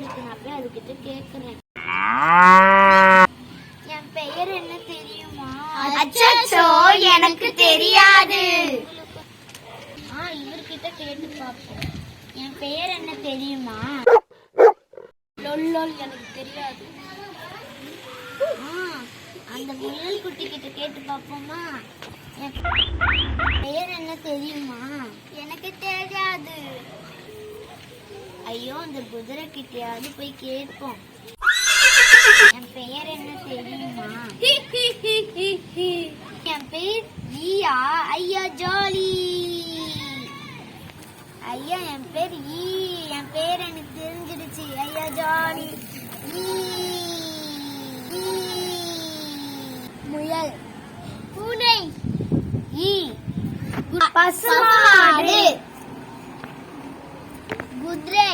இருக்கு, நான் போய் அதுகிட்ட கேக்குறேன். என் பெயர் என்ன தெரியுமா? அச்சச்சோ, எனக்கு தெரியாது. இவர்கிட்ட கேட்டு பாப்போம். என் பெயர் என்ன தெரியுமா? லொல்லோல், எனக்கு தெரியாது. அந்த முயல் குட்டி கிட்ட கேட்டு பாப்போமா? என் பெயர் என்ன தெரியுமா? எனக்கு தெரியாது. ஐயோ, அந்த குதிரை கிட்டையாவது போய் கேட்போம். என் பெயர் என்ன தெரியுமா? என் பெயர் ஈயா. ஐயா ஜாலி. ஐயா, என் பேர் ஈ. என் பேர் எனக்கு தெரிஞ்சிடுச்சு. ஐயா ஜாலி. முயல். பூனை. ஈ. பசுமாடு. குதிரை.